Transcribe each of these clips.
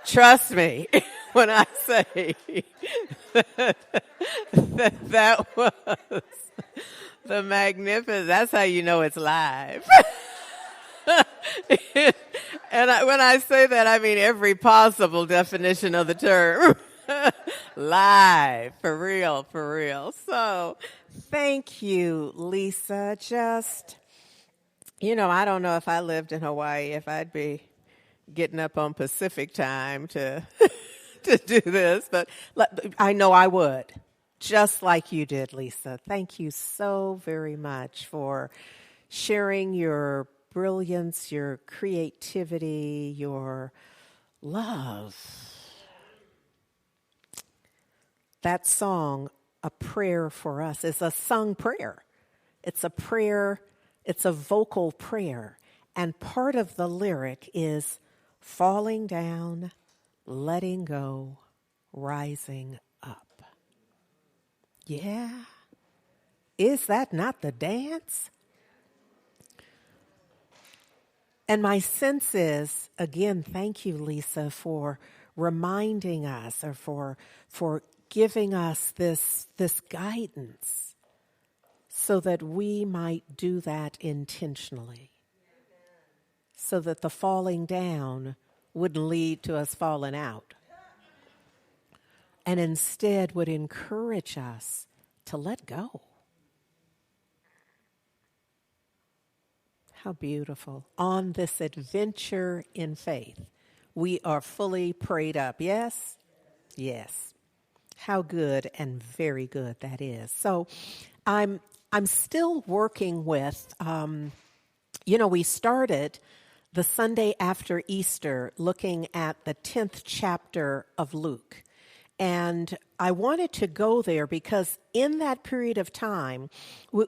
Trust me when I say that was the magnificent. That's how you know it's live. And when I say that, I mean every possible definition of the term. Live, for real, for real. So thank you, Lisa. Just, I don't know if I lived in Hawaii, if I'd be getting up on Pacific time to to do this, but I know I would, just like you did, Lisa. Thank you so very much for sharing your brilliance, your creativity, your love. That song, A Prayer for Us, is a sung prayer. It's a prayer, it's a vocal prayer. And part of the lyric is falling down, letting go, rising up. Yeah. Is that not the dance? And my sense is, again, thank you, Lisa, for reminding us or for giving us this guidance so that we might do that intentionally, so that the falling down wouldn't lead to us falling out, and instead would encourage us to let go. How beautiful. On this adventure in faith, we are fully prayed up. Yes? Yes. How good and very good that is. So I'm still working with, we started the Sunday after Easter looking at the 10th chapter of Luke. And I wanted to go there because in that period of time,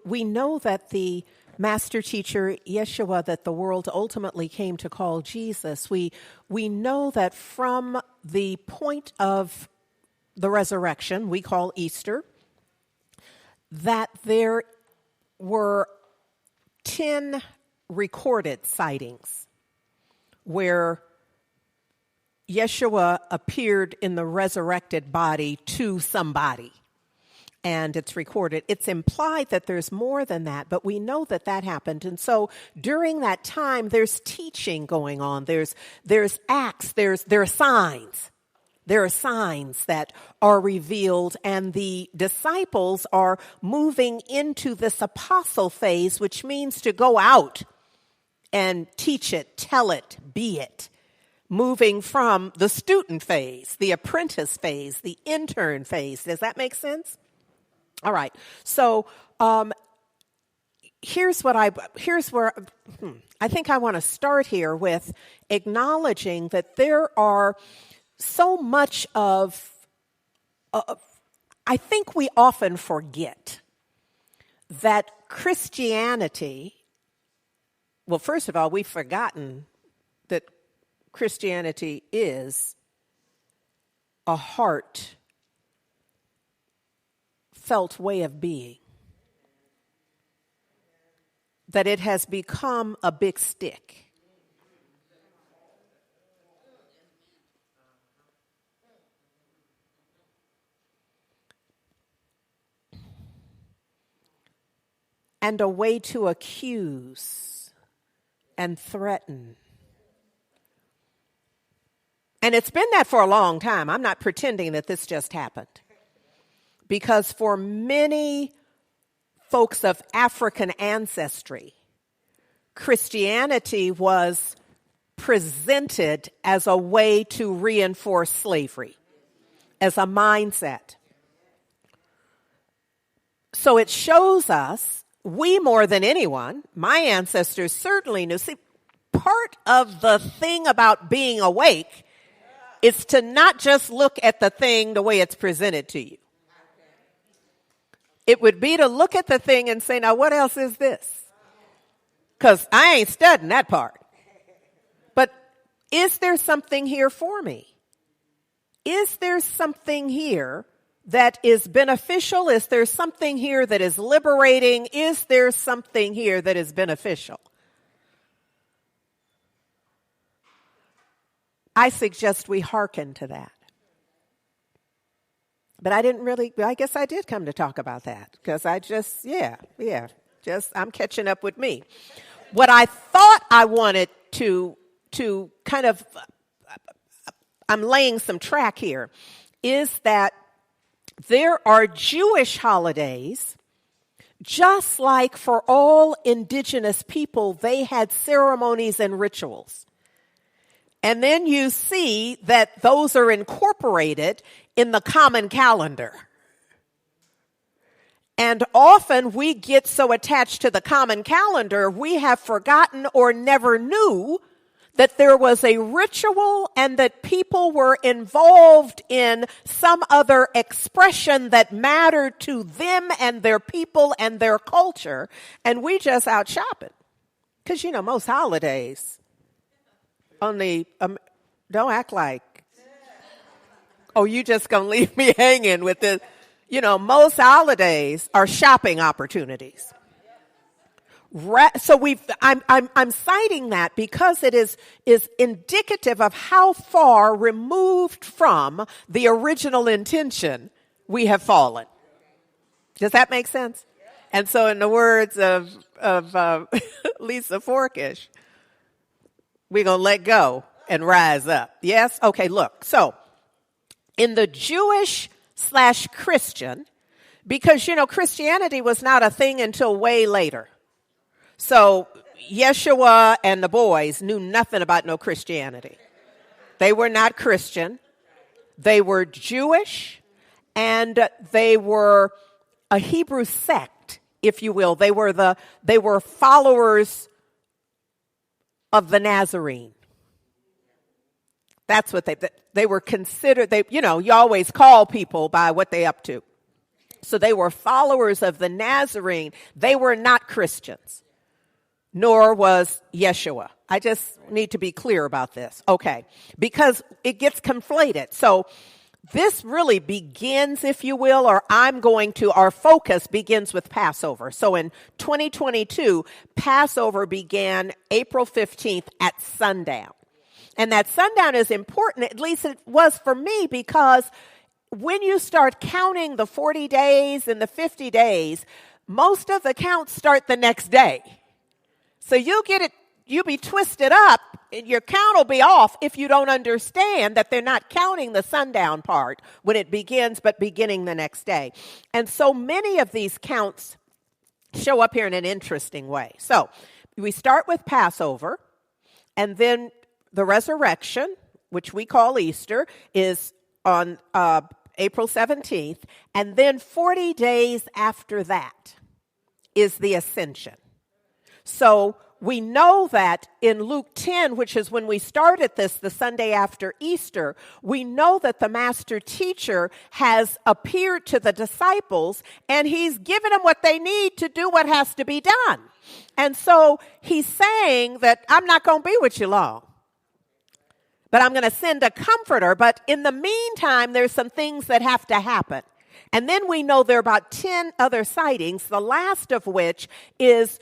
we know that the master teacher, Yeshua, that the world ultimately came to call Jesus, we know that from the point of the resurrection, we call Easter, that there were 10 recorded sightings where Yeshua appeared in the resurrected body to somebody. And it's recorded. It's implied that there's more than that, but we know that that happened. And so during that time, there's teaching going on. There's acts. There are signs. There are signs that are revealed, and the disciples are moving into this apostle phase, which means to go out and teach it, tell it, be it. Moving from the student phase, the apprentice phase, the intern phase. Does that make sense? All right. So here's where I think I want to start here with acknowledging that there are so much of, I think we often forget that Christianity, well, first of all, we've forgotten that Christianity is a heartfelt way of being. That it has become a big stick. And a way to accuse and threaten. And it's been that for a long time. I'm not pretending that this just happened. Because for many folks of African ancestry, Christianity was presented as a way to reinforce slavery, as a mindset. So it shows us, we more than anyone, my ancestors certainly knew. See, part of the thing about being awake is to not just look at the thing the way it's presented to you. It would be to look at the thing and say, now what else is this? Because I ain't studying that part. But is there something here for me? Is there something here that is beneficial? Is there something here that is liberating? Is there something here that is beneficial? I suggest we hearken to that. But I guess I did come to talk about that because I'm catching up with me. What I thought I wanted to kind of, I'm laying some track here, is that there are Jewish holidays, just like for all indigenous people, they had ceremonies and rituals. And then you see that those are incorporated in the common calendar. And often we get so attached to the common calendar, we have forgotten or never knew that there was a ritual and that people were involved in some other expression that mattered to them and their people and their culture. And we just out shopping. Because, most holidays, only, don't act like, oh, you just going to leave me hanging with this. Most holidays are shopping opportunities. So I'm citing that because it is indicative of how far removed from the original intention we have fallen. Does that make sense? And so in the words of Lisa Forkish, we're going to let go and rise up. Yes? Okay, look. So in the Jewish/Christian, because, Christianity was not a thing until way later. So Yeshua and the boys knew nothing about no Christianity. They were not Christian. They were Jewish, and they were a Hebrew sect, if you will. They were followers of the Nazarene. That's what they were considered. You always call people by what they up to. So they were followers of the Nazarene. They were not Christians, nor was Yeshua. I just need to be clear about this. Okay, because it gets conflated. So this really begins, if you will, or our focus begins with Passover. So in 2022, Passover began April 15th at sundown. And that sundown is important, at least it was for me, because when you start counting the 40 days and the 50 days, most of the counts start the next day. So you'll be twisted up, and your count will be off if you don't understand that they're not counting the sundown part when it begins, but beginning the next day. And so many of these counts show up here in an interesting way. So we start with Passover, and then the resurrection, which we call Easter, is on April 17th. And then 40 days after that is the ascension. So we know that in Luke 10, which is when we started this, the Sunday after Easter, we know that the master teacher has appeared to the disciples and he's given them what they need to do what has to be done. And so he's saying that I'm not going to be with you long, but I'm going to send a comforter. But in the meantime, there's some things that have to happen. And then we know there are about 10 other sightings, the last of which is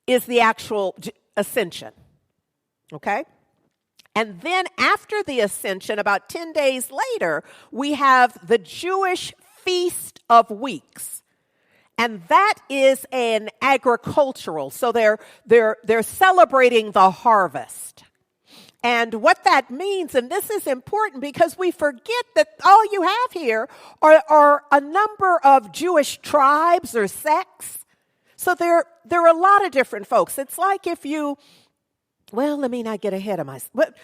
the actual ascension, okay? And then after the ascension, about 10 days later, we have the Jewish Feast of Weeks. And that is an agricultural, so they're celebrating the harvest. And what that means, and this is important because we forget that all you have here are a number of Jewish tribes or sects. So there are a lot of different folks. It's like if you, let me not get ahead of myself. But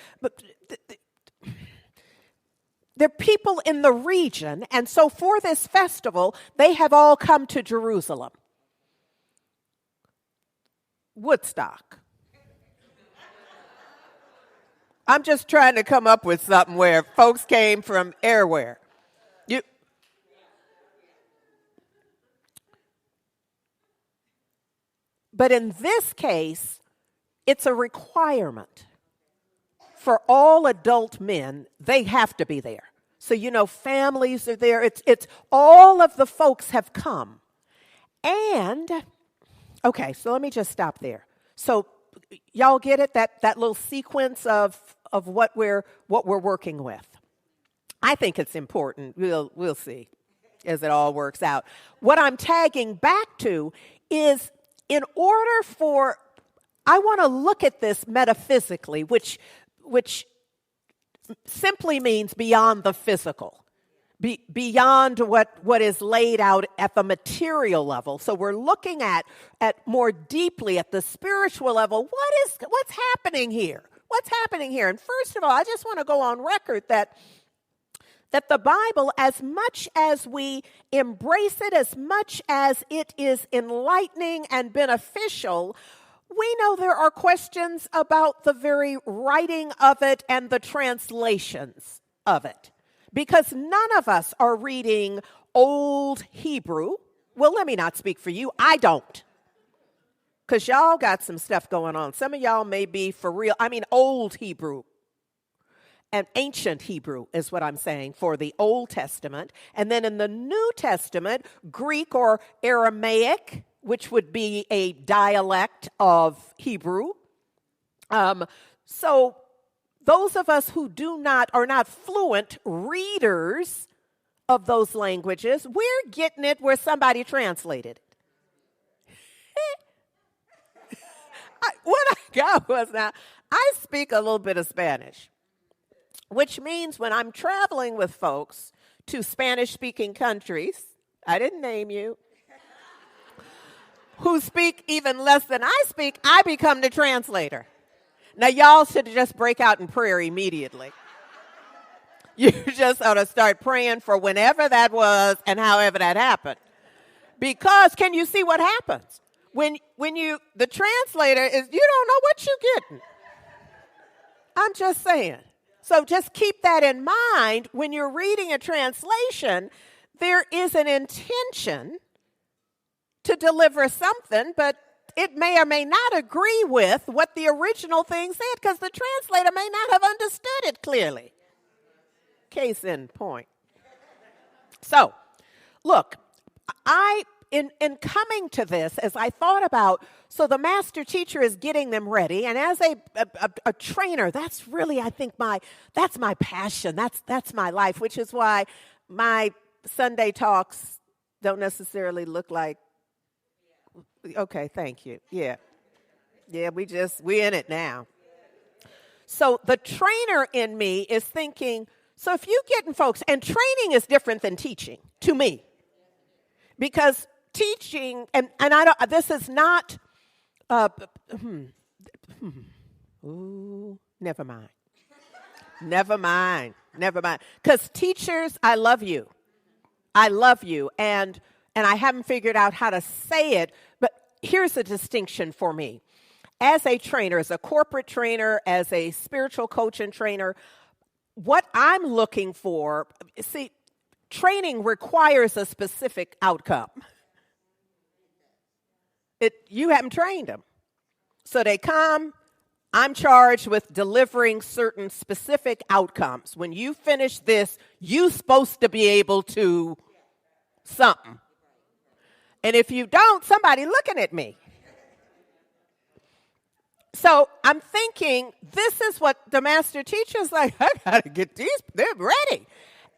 there are people in the region, and so for this festival, they have all come to Jerusalem. Woodstock. I'm just trying to come up with something where folks came from everywhere. But in this case, it's a requirement for all adult men. They have to be there. So, families are there. It's all of the folks have come. And, okay, so let me just stop there. So y'all get it? That little sequence of of what we're working with. I think it's important. We'll see as it all works out. What I'm tagging back to is in order for, I want to look at this metaphysically, which simply means beyond the physical, beyond what is laid out at the material level. So we're looking at more deeply at the spiritual level. What's happening here? What's happening here? And first of all, I just want to go on record that the Bible, as much as we embrace it, as much as it is enlightening and beneficial, we know there are questions about the very writing of it and the translations of it. Because none of us are reading Old Hebrew. Well, let me not speak for you. I don't. Because y'all got some stuff going on. Some of y'all may be for real. I mean, Old Hebrew. And ancient Hebrew is what I'm saying for the Old Testament. And then in the New Testament, Greek or Aramaic, which would be a dialect of Hebrew. So those of us who are not fluent readers of those languages, we're getting it where somebody translated it. What I got was, now, I speak a little bit of Spanish, which means when I'm traveling with folks to Spanish-speaking countries, I didn't name you, who speak even less than I speak, I become the translator. Now, y'all should just break out in prayer immediately. You just ought to start praying for whenever that was and however that happened. Because can you see what happens? When the translator is, you don't know what you're getting. I'm just saying. So just keep that in mind when you're reading a translation. There is an intention to deliver something, but it may or may not agree with what the original thing said because the translator may not have understood it clearly. Case in point. So, look, in coming to this, as I thought about, so the master teacher is getting them ready, and as a trainer, that's really, I think, that's my passion. That's my life, which is why my Sunday talks don't necessarily look like, okay, thank you. Yeah, we're in it now. So the trainer in me is thinking, so if you getting folks, and training is different than teaching to me, because teaching, and I don't, this is not, never mind. Because teachers, I love you, and I haven't figured out how to say it, but here's a distinction for me. As a trainer, as a corporate trainer, as a spiritual coach and trainer, what I'm looking for, see, training requires a specific outcome. You haven't trained them. So they come, I'm charged with delivering certain specific outcomes. When you finish this, you're supposed to be able to something. And if you don't, somebody looking at me. So I'm thinking, this is what the master teacher's like, I got to get these, they're ready.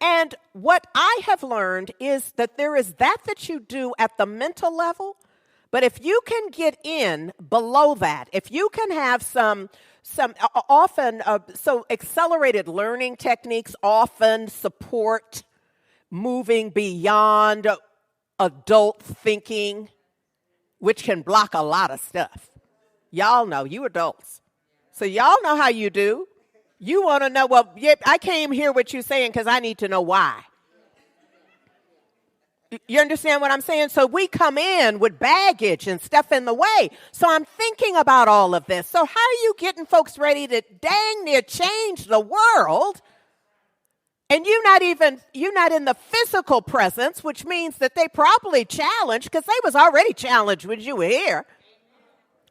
And what I have learned is that there is that you do at the mental level, but if you can get in below that, if you can have some often, so accelerated learning techniques often support moving beyond adult thinking, which can block a lot of stuff. Y'all know, you adults. So y'all know how you do. You want to know, well, yeah, I came here what you're saying because I need to know why. You understand what I'm saying? So we come in with baggage and stuff in the way. So I'm thinking about all of this. So how are you getting folks ready to dang near change the world? And you're not in the physical presence, which means that they probably challenged because they was already challenged when you were here.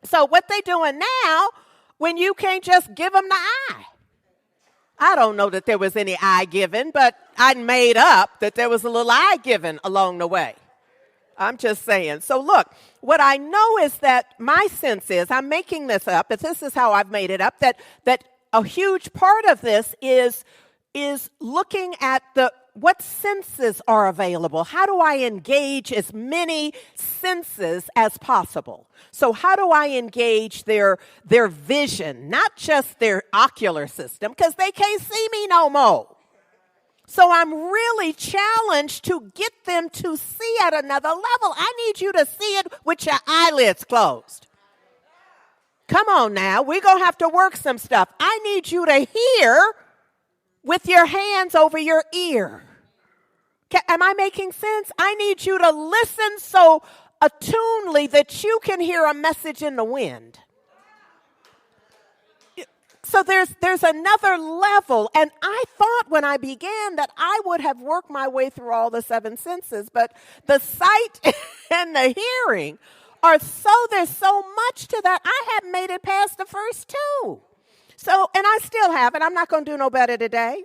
So what they doing now when you can't just give them the eye? I don't know that there was any eye given, but I made up that there was a little eye given along the way. I'm just saying. So look, what I know is that my sense is, I'm making this up, but this is how I've made it up, that a huge part of this is looking at what senses are available. How do I engage as many senses as possible? So how do I engage their vision, not just their ocular system, because they can't see me no more. So I'm really challenged to get them to see at another level. I need you to see it with your eyelids closed. Come on now, we're going to have to work some stuff. I need you to hear with your hands over your ear. Am I making sense? I need you to listen so attunely that you can hear a message in the wind. So there's another level, and I thought when I began that I would have worked my way through all the seven senses, but the sight and the hearing there's so much to that. I haven't made it past the first two. So, and I still haven't. I'm not going to do no better today.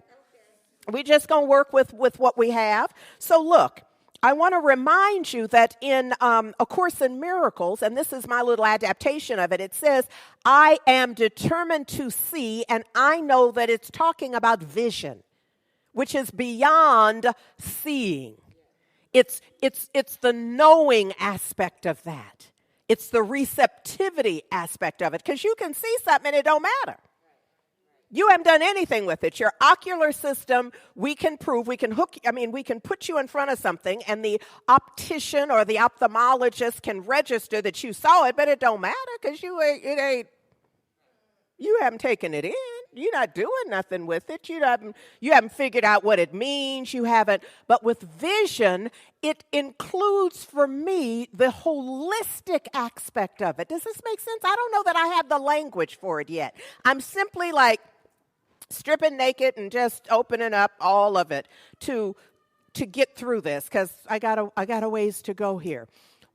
We're just going to work with what we have. So look, I want to remind you that in A Course in Miracles, and this is my little adaptation of it, it says, I am determined to see, and I know that it's talking about vision, which is beyond seeing. It's the knowing aspect of that. It's the receptivity aspect of it, because you can see something and it don't matter. You haven't done anything with it. Your ocular system, we can prove, we can put you in front of something and the optician or the ophthalmologist can register that you saw it, but it don't matter because you haven't taken it in. You're not doing nothing with it. You haven't figured out what it means. You haven't. But with vision, it includes for me the holistic aspect of it. Does this make sense? I don't know that I have the language for it yet. I'm simply like stripping naked and just opening up all of it to get through this, because I got a ways to go here.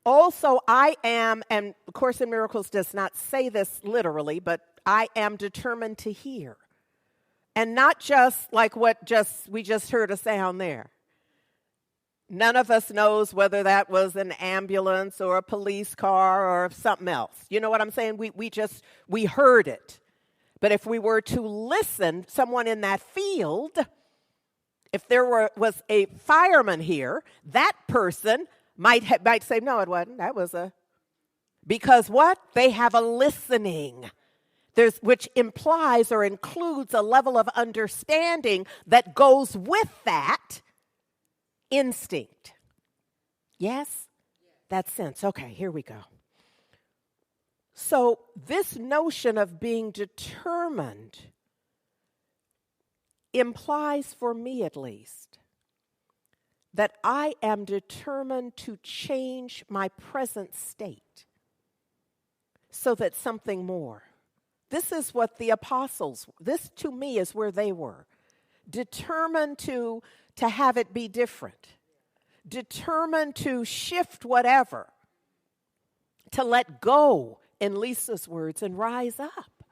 Also, I am, and A Course in Miracles does not say this literally, but I am determined to hear. And not just like we just heard a sound there. None of us knows whether that was an ambulance or a police car or something else. You know what I'm saying? We heard it. But if we were to listen, someone in that field, if there was a fireman here, that person might say, no, it wasn't. That was because what? They have a listening. Which implies or includes a level of understanding that goes with that instinct. Yes? That sense. Okay, here we go. So this notion of being determined implies, for me at least, that I am determined to change my present state so that something more. This is what the apostles, this to me is where they were. Determined to have it be different. Determined to shift whatever. To let go, in Lisa's words, and rise up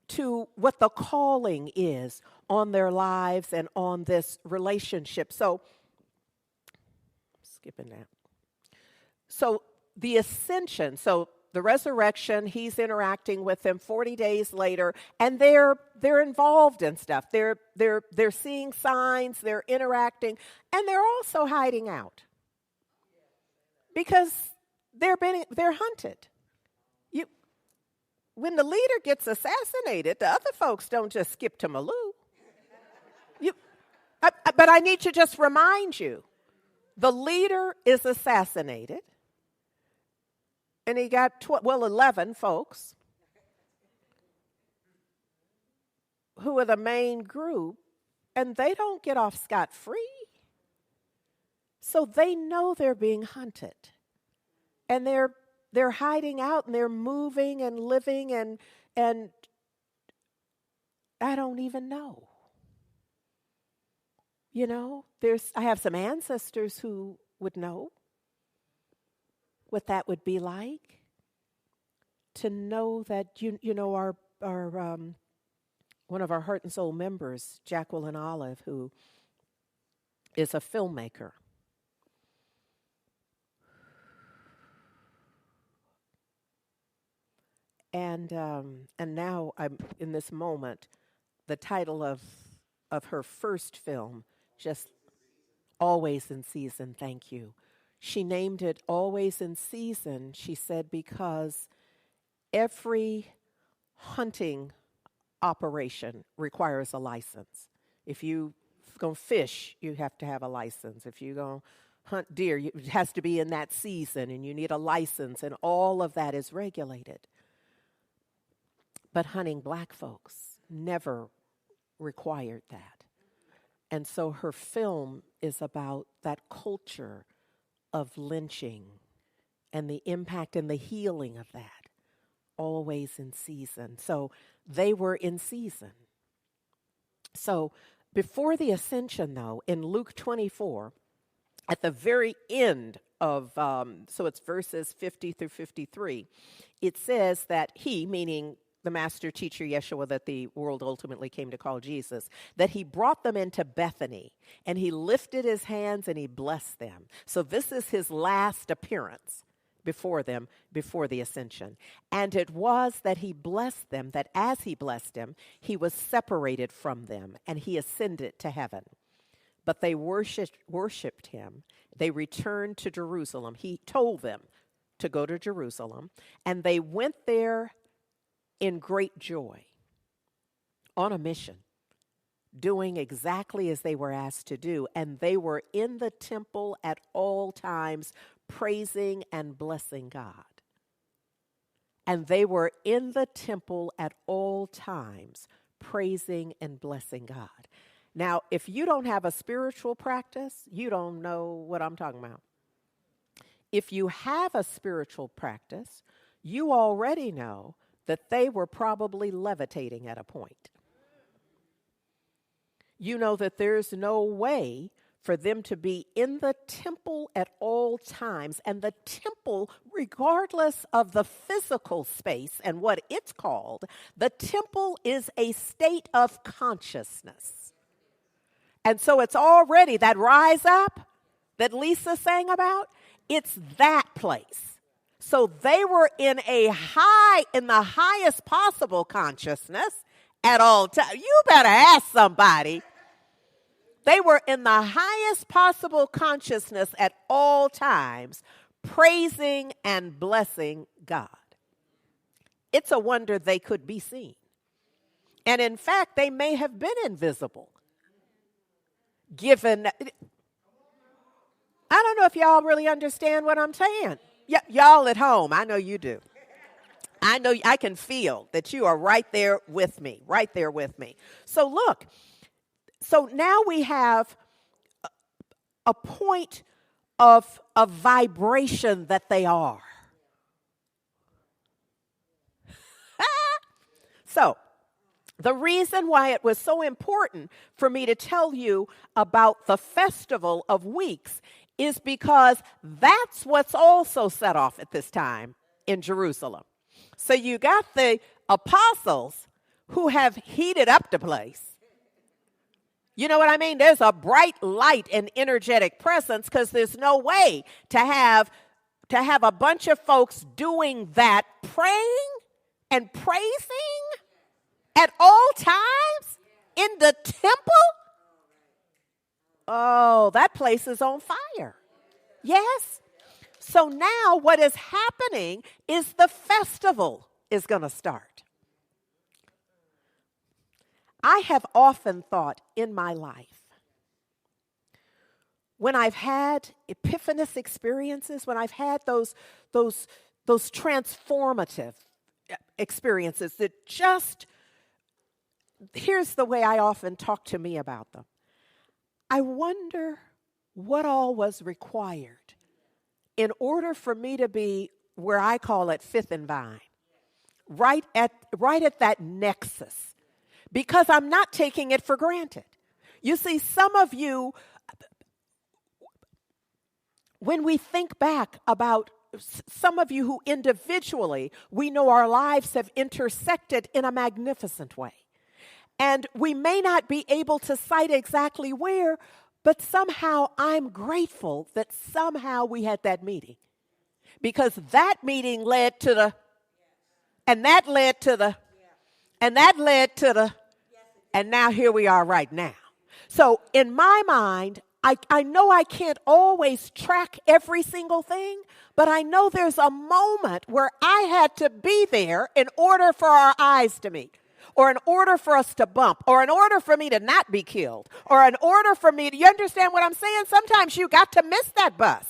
to what the calling is on their lives and on this relationship. So, skipping that. So the ascension, the resurrection, he's interacting with them 40 days later, and they're involved in stuff. They're seeing signs, they're interacting, and they're also hiding out because they're hunted. When the leader gets assassinated, the other folks don't just skip to Malou. But I need to just remind you, the leader is assassinated. And he got 11 folks who are the main group, and they don't get off scot-free. So they know they're being hunted. And they're hiding out, and they're moving and living, and I don't even know. You know, I have some ancestors who would know what that would be like, to know that you know our one of our Heart and Soul members, Jacqueline Olive, who is a filmmaker. And now I'm in this moment. The title of her first film, just Always in Season. Thank you. She named it Always in Season. She said because every hunting operation requires a license. If you go fish, you have to have a license. If you go hunt deer, it has to be in that season, and you need a license, and all of that is regulated. But hunting black folks never required that. And so her film is about that culture of lynching and the impact and the healing of that, always in season. So they were in season. So before the ascension, though, in Luke 24, at the very end of, so it's verses 50 through 53, it says that he, meaning the master teacher Yeshua that the world ultimately came to call Jesus, that he brought them into Bethany and he lifted his hands and he blessed them. So this is his last appearance before them, before the ascension. And it was that he blessed them, that as he blessed them, he was separated from them and he ascended to heaven. But they worshiped him. They returned to Jerusalem. He told them to go to Jerusalem, and they went there in great joy, on a mission, doing exactly as they were asked to do. And they were in the temple at all times, praising and blessing God. And they were in the temple at all times, praising and blessing God. Now, if you don't have a spiritual practice, you don't know what I'm talking about. If you have a spiritual practice, you already know that they were probably levitating at a point. You know that there's no way for them to be in the temple at all times. And the temple, regardless of the physical space and what it's called, the temple is a state of consciousness. And so it's already that rise up that Lisa sang about, it's that place. So they were in the highest possible consciousness at all times. You better ask somebody. They were in the highest possible consciousness at all times, praising and blessing God. It's a wonder they could be seen. And in fact, they may have been invisible. Given, I don't know if y'all really understand what I'm saying. Y'all at home, I know you do. I know I can feel that you are right there with me, So look, so now we have a point of vibration that they are. So the reason why it was so important for me to tell you about the Festival of Weeks is because that's what's also set off at this time in Jerusalem. So you got the apostles who have heated up the place. You know what I mean? There's a bright light and energetic presence because there's no way to have a bunch of folks doing that, praying and praising at all times in the temple. Oh, that place is on fire. Yes. So now what is happening is the festival is going to start. I have often thought in my life, when I've had epiphanous experiences, when I've had those transformative experiences that just, here's the way I often talk to me about them. I wonder what all was required in order for me to be where I call it fifth and vine, right at that nexus, because I'm not taking it for granted. You see, some of you, when we think back about some of you who individually, we know our lives have intersected in a magnificent way. And we may not be able to cite exactly where, but somehow I'm grateful that somehow we had that meeting. Because that meeting led to And that led to the, and that led to the, and now here we are right now. So in my mind, I know I can't always track every single thing, but I know there's a moment where I had to be there in order for our eyes to meet, or in order for us to bump, or in order for me to not be killed, or in order for me to, you understand what I'm saying? Sometimes you got to miss that bus.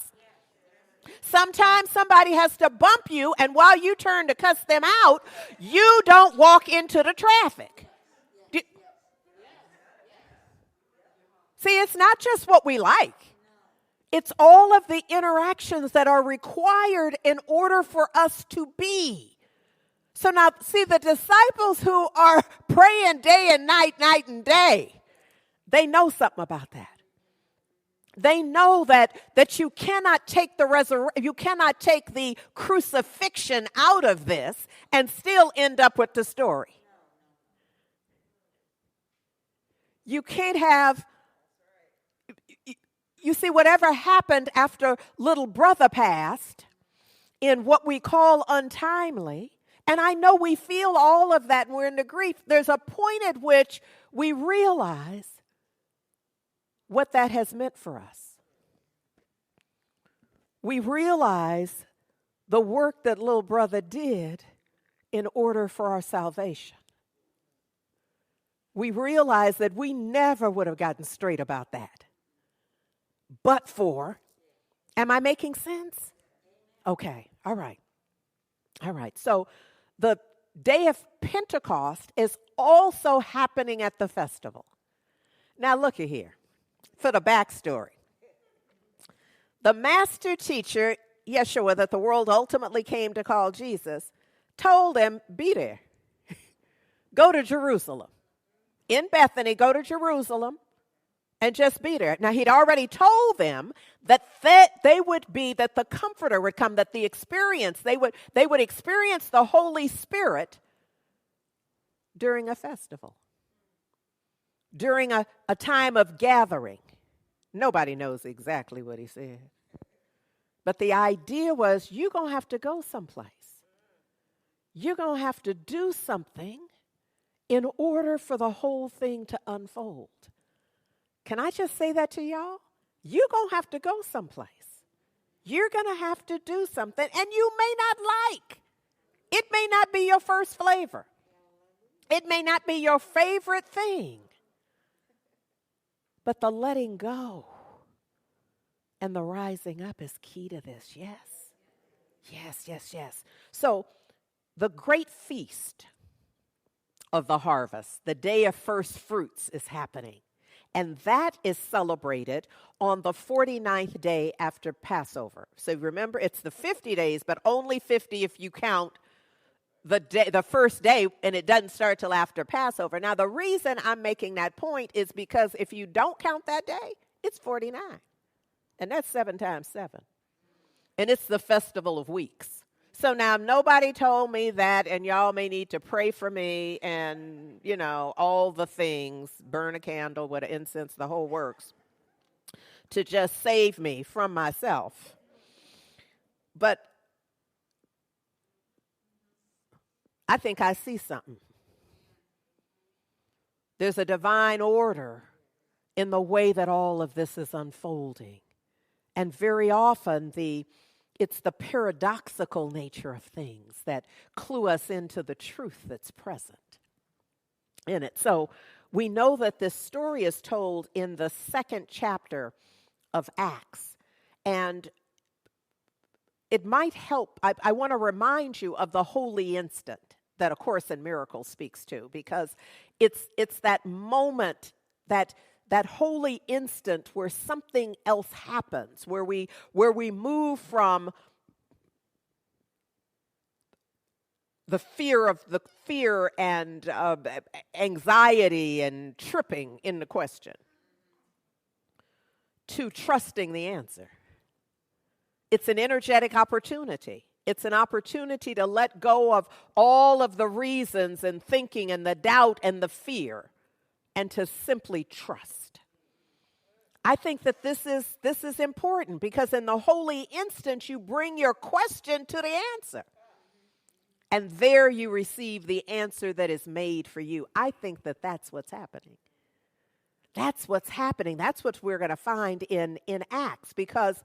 Sometimes somebody has to bump you, and while you turn to cuss them out, you don't walk into the traffic. See, it's not just what we like. It's all of the interactions that are required in order for us to be. So now, see, the disciples who are praying day and night, night and day, they know something about that. They know that you cannot take you cannot take the crucifixion out of this and still end up with the story. You can't have, you see, whatever happened after little brother passed in what we call untimely, and I know we feel all of that and we're in the grief, there's a point at which we realize what that has meant for us. We realize the work that little brother did in order for our salvation. We realize that we never would have gotten straight about that. But for, am I making sense? Okay, all right. All right, so the day of Pentecost is also happening at the festival. Now look at here, for the backstory. The master teacher, Yeshua, that the world ultimately came to call Jesus, told them, be there. Go to Jerusalem. In Bethany, go to Jerusalem and just be there. Now, he'd already told them that they would be, that the Comforter would come, that the experience, they would experience the Holy Spirit during a festival, during a time of gathering. Nobody knows exactly what he said. But the idea was, you're going to have to go someplace. You're going to have to do something in order for the whole thing to unfold. Can I just say that to y'all? You're going to have to go someplace. You're going to have to do something, and you may not like. It may not be your first flavor. It may not be your favorite thing. But the letting go and the rising up is key to this. Yes. Yes, yes, yes. So the great feast of the harvest, the day of first fruits, is happening. And that is celebrated on the 49th day after Passover. So remember, it's the 50 days, but only 50 if you count the first day, and it doesn't start till after Passover. Now, the reason I'm making that point is because if you don't count that day, it's 49. And that's 7 times 7. And it's the festival of weeks. So now nobody told me that, and y'all may need to pray for me and, you know, all the things, burn a candle with an incense, the whole works, to just save me from myself. But I think I see something. There's a divine order in the way that all of this is unfolding. And very often it's the paradoxical nature of things that clue us into the truth that's present in it. So we know that this story is told in the 2nd chapter of Acts. And it might help. I want to remind you of the holy instant that A Course in Miracles speaks to, because it's that moment, that holy instant where something else happens, where we move from the fear and anxiety and tripping in the question to trusting the answer. It's an energetic opportunity. It's an opportunity to let go of all of the reasons and thinking and the doubt and the fear, and to simply trust. I think that this is important, because in the holy instant you bring your question to the answer. And there you receive the answer that is made for you. I think that that's what's happening. That's what's happening. That's what we're going to find in Acts, because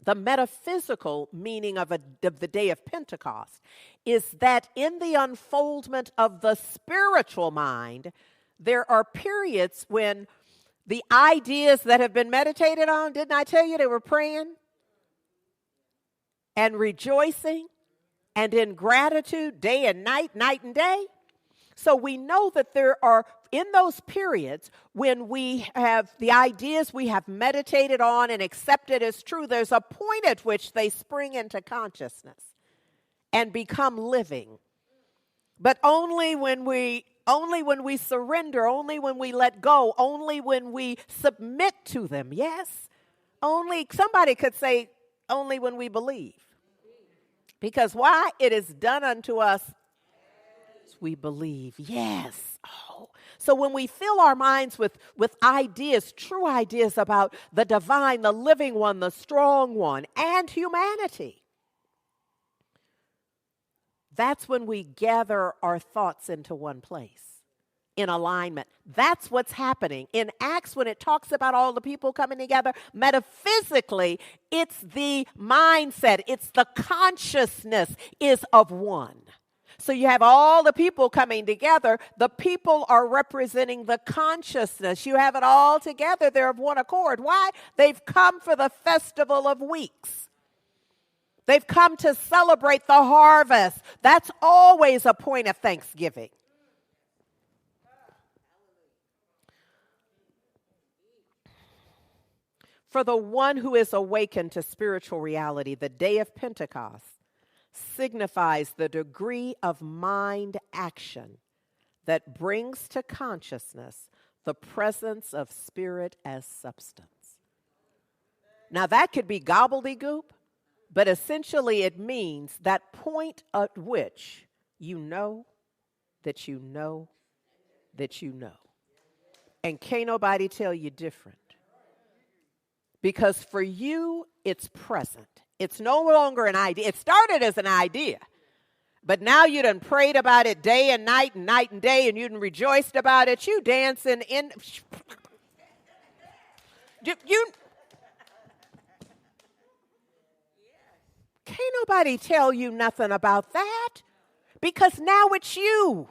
the metaphysical meaning of the day of Pentecost is that in the unfoldment of the spiritual mind, there are periods when the ideas that have been meditated on, didn't I tell you they were praying and rejoicing and in gratitude day and night, night and day? So we know that there are, in those periods when we have the ideas we have meditated on and accepted as true, there's a point at which they spring into consciousness and become living. But only when we surrender, only when we let go, only when we submit to them. Yes? Only, somebody could say, only when we believe. Because why? It is done unto us as we believe. Yes. Oh. So when we fill our minds with ideas, true ideas about the divine, the living one, the strong one, and humanity, that's when we gather our thoughts into one place in alignment. That's what's happening. In Acts, when it talks about all the people coming together, metaphysically, it's the mindset, it's the consciousness is of one. So you have all the people coming together. The people are representing the consciousness. You have it all together. They're of one accord. Why? They've come for the festival of weeks. They've come to celebrate the harvest. That's always a point of thanksgiving. For the one who is awakened to spiritual reality, the day of Pentecost signifies the degree of mind action that brings to consciousness the presence of spirit as substance. Now, that could be gobbledygook, but essentially it means that point at which you know that you know that you know. And can't nobody tell you different. Because for you, it's present. It's no longer an idea. It started as an idea. But now you done prayed about it day and night and day, and you done rejoiced about it. You dancing in. You can't nobody tell you nothing about that. Because now it's you.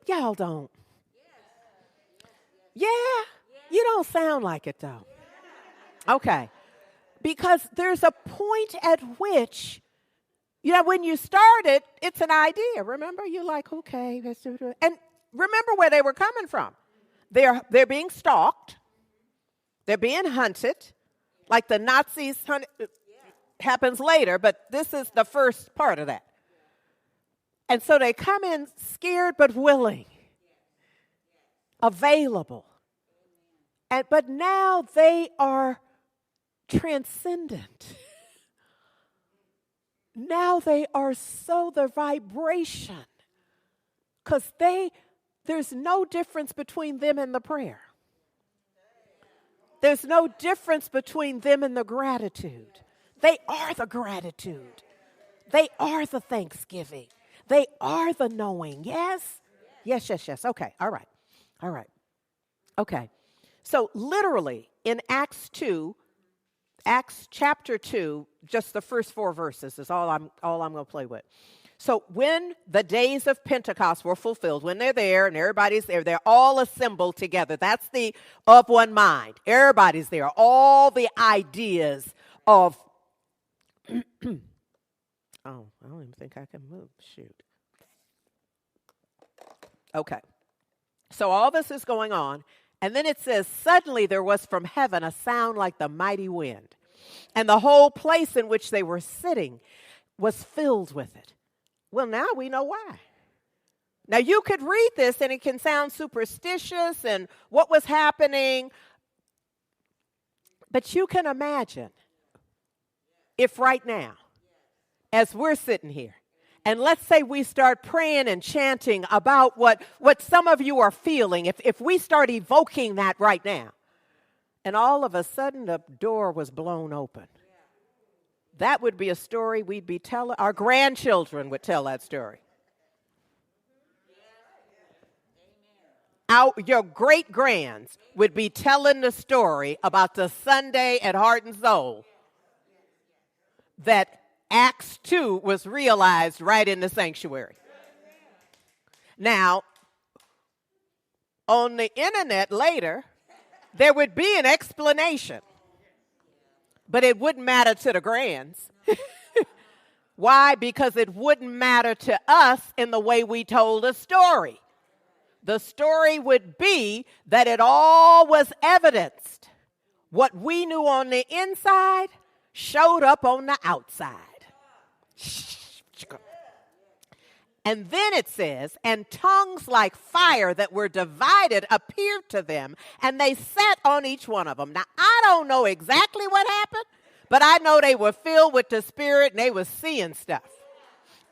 Y'all don't. Yeah, you don't sound like it though. Okay. Because there's a point at which, when you started, it's an idea. Remember, you're like, okay, let's do it. And remember where they were coming from. They're being stalked. They're being hunted. Like the Nazis happens later, but this is the first part of that. And so they come in scared but willing, available. But now they are transcendent. Now they are so the vibration, because there's no difference between them and the prayer. There's no difference between them and the gratitude. They are the gratitude. They are the thanksgiving. They are the knowing. Yes? Yes. Okay. All right. Okay. So literally in Acts chapter 2, just the first 4 verses is all I'm going to play with. So when the days of Pentecost were fulfilled, when they're there and everybody's there, they're all assembled together. That's the of one mind. Everybody's there. All the ideas of, I don't even think I can move. Shoot. Okay. So all this is going on. And then it says, suddenly there was from heaven a sound like the mighty wind. And the whole place in which they were sitting was filled with it. Well, now we know why. Now, you could read this and it can sound superstitious and what was happening. But you can imagine if right now, as we're sitting here, and let's say we start praying and chanting about what some of you are feeling, if we start evoking that right now, and all of a sudden the door was blown open. that would be a story we'd be telling. Our grandchildren would tell that story. Your great-grands would be telling the story about the Sunday at Heart and Soul that Acts 2 was realized right in the sanctuary. Now, on the internet later, there would be an explanation, but it wouldn't matter to the grands. Why? Because it wouldn't matter to us in the way we told the story. The story would be that it all was evidenced. What we knew on the inside showed up on the outside. And then it says, and tongues like fire that were divided appeared to them, and they sat on each one of them. Now, I don't know exactly what happened, but I know they were filled with the Spirit, and they were seeing stuff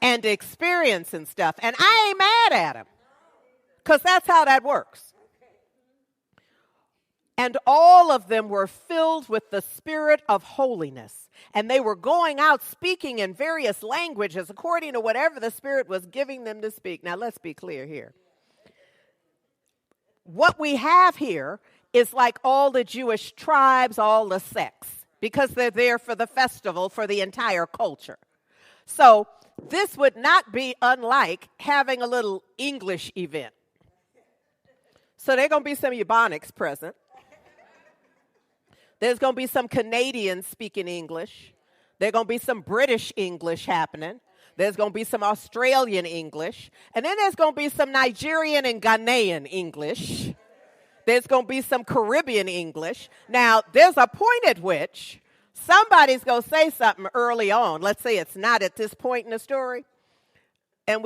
and experiencing stuff. And I ain't mad at them, because that's how that works. And all of them were filled with the Spirit of holiness. And they were going out speaking in various languages according to whatever the Spirit was giving them to speak. Now, let's be clear here. What we have here is like all the Jewish tribes, all the sects, because they're there for the festival for the entire culture. So this would not be unlike having a little English event. So there are going to be some Ebonics present. There's going to be some Canadians speaking English. There's going to be some British English happening. There's going to be some Australian English. And then there's going to be some Nigerian and Ghanaian English. There's going to be some Caribbean English. Now, there's a point at which somebody's going to say something early on. Let's say it's not at this point in the story. And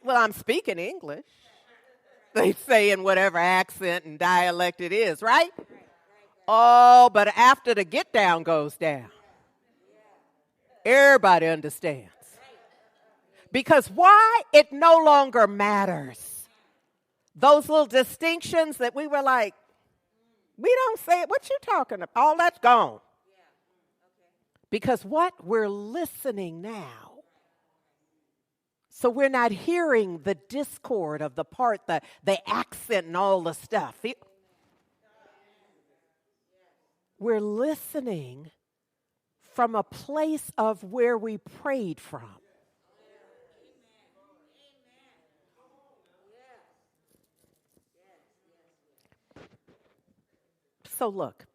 well, I'm speaking English. They say in whatever accent and dialect it is, right? Oh, but after the get down goes down, everybody understands. Because why? It no longer matters. Those little distinctions that we were like, we don't say it. What you talking about? All that's gone. Because what? We're listening now. So we're not hearing the discord of the part, the accent and all the stuff. We're listening from a place of where we prayed from. So look,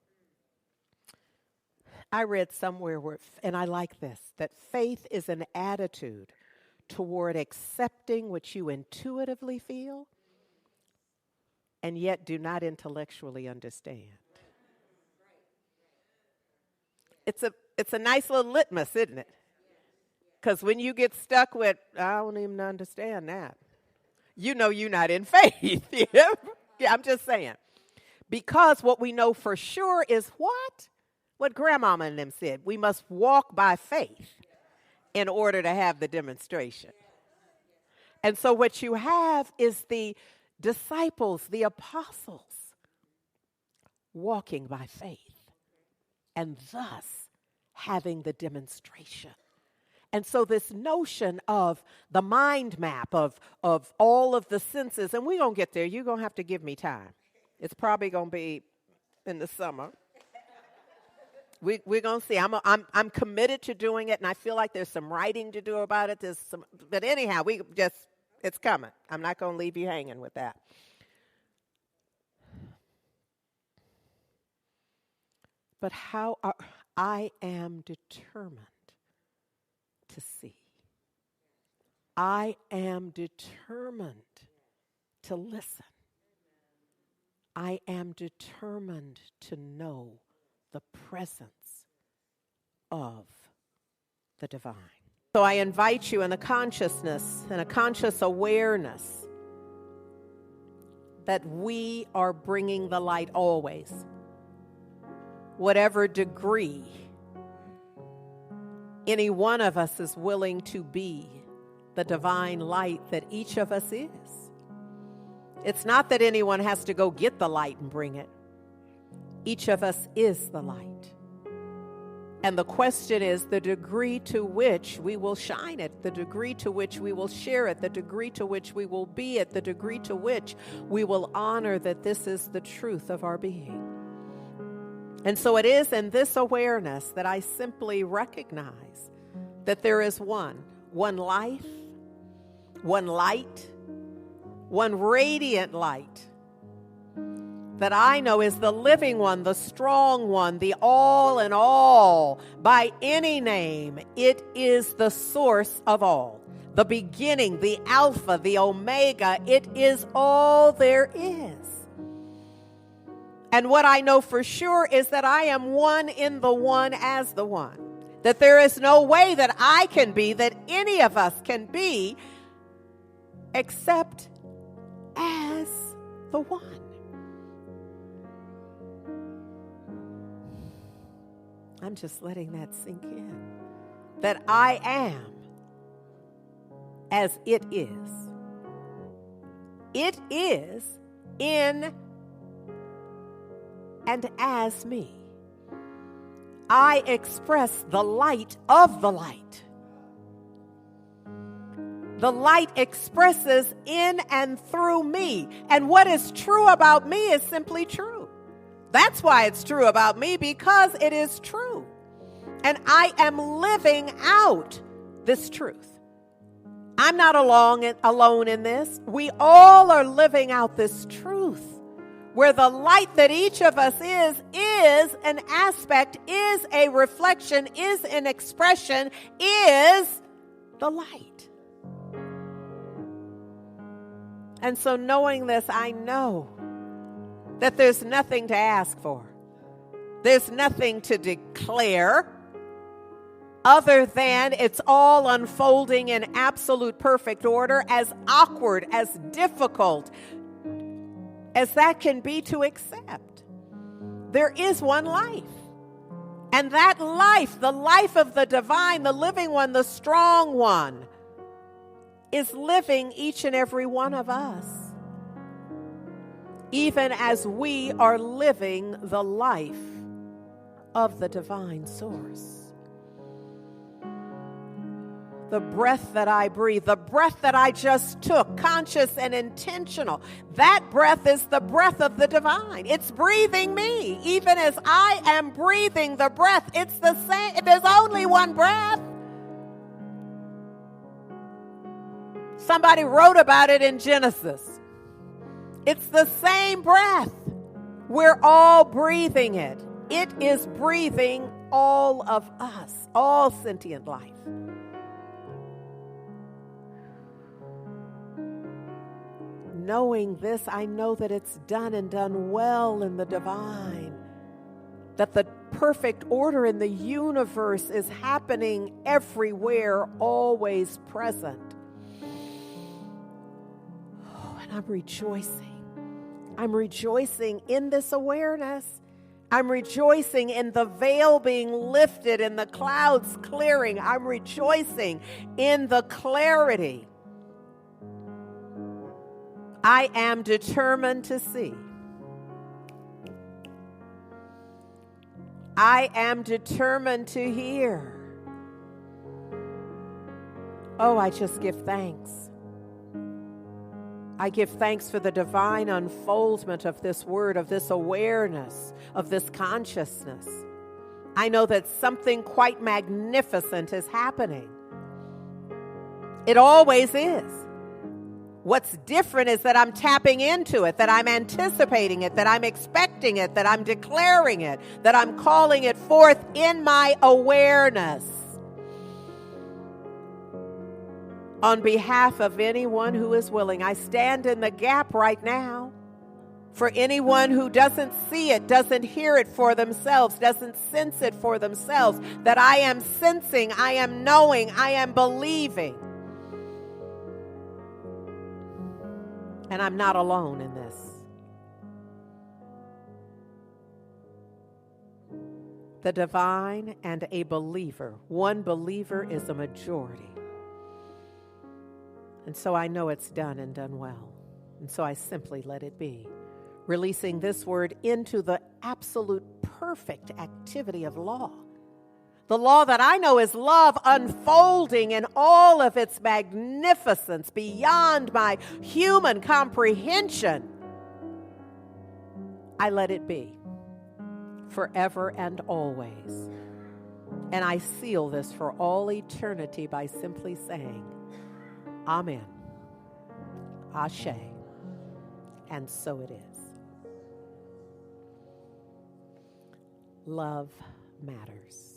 I read somewhere where, and I like this, that faith is an attitude toward accepting what you intuitively feel and yet do not intellectually understand. It's a nice little litmus, isn't it? Because when you get stuck with, I don't even understand that, you know you're not in faith. Yeah, I'm just saying. Because what we know for sure is what? What grandmama and them said. We must walk by faith in order to have the demonstration. And so what you have is the disciples, the apostles, walking by faith and thus having the demonstration. And so this notion of the mind map of all of the senses, and we're going to get there. You're going to have to give me time. It's probably going to be in the summer. We're going to see. I'm committed to doing it, and I feel like there's some writing to do about it. But anyhow, it's coming. I'm not going to leave you hanging with that. But I am determined to see. I am determined to listen. I am determined to know the presence of the divine. So I invite you in a consciousness and a conscious awareness that we are bringing the light always, whatever degree any one of us is willing to be the divine light that each of us is. It's not that anyone has to go get the light and bring it. Each of us is the light. And the question is the degree to which we will shine it, the degree to which we will share it, the degree to which we will be it, the degree to which we will honor that this is the truth of our being. And so it is in this awareness that I simply recognize that there is one life, one light, one radiant light that I know is the living one, the strong one, the all in all. By any name, it is the source of all, the beginning, the Alpha, the Omega. It is all there is. And what I know for sure is that I am one in the one as the one. That there is no way that I can be, that any of us can be, except as the one. I'm just letting that sink in. That I am as it is. It is in and as me. I express the light of the light. The light expresses in and through me. And what is true about me is simply true. That's why it's true about me, because it is true. And I am living out this truth. I'm not alone in this. We all are living out this truth, where the light that each of us is an aspect, is a reflection, is an expression, is the light. And so knowing this, I know that there's nothing to ask for. There's nothing to declare other than it's all unfolding in absolute perfect order, as awkward, as difficult as that can be to accept. There is one life. And that life, the life of the divine, the living one, the strong one, is living each and every one of us, even as we are living the life of the divine source. The breath that I breathe, the breath that I just took, conscious and intentional, that breath is the breath of the divine. It's breathing me, even as I am breathing the breath. It's the same. There's only one breath. Somebody wrote about it in Genesis. It's the same breath. We're all breathing it. It is breathing all of us, all sentient life. Knowing this, I know that it's done and done well in the divine. That the perfect order in the universe is happening everywhere, always present. Oh, and I'm rejoicing. I'm rejoicing in this awareness. I'm rejoicing in the veil being lifted and the clouds clearing. I'm rejoicing in the clarity. I am determined to see. I am determined to hear. Oh, I just give thanks. I give thanks for the divine unfoldment of this word, of this awareness, of this consciousness. I know that something quite magnificent is happening. It always is. What's different is that I'm tapping into it, that I'm anticipating it, that I'm expecting it, that I'm declaring it, that I'm calling it forth in my awareness. On behalf of anyone who is willing, I stand in the gap right now for anyone who doesn't see it, doesn't hear it for themselves, doesn't sense it for themselves, that I am sensing, I am knowing, I am believing. And I'm not alone in this. The divine and a believer. One believer is a majority. And so I know it's done and done well. And so I simply let it be, releasing this word into the absolute perfect activity of law. The law that I know is love unfolding in all of its magnificence beyond my human comprehension. I let it be forever and always. And I seal this for all eternity by simply saying, Amen, Ashe, and so it is. Love matters.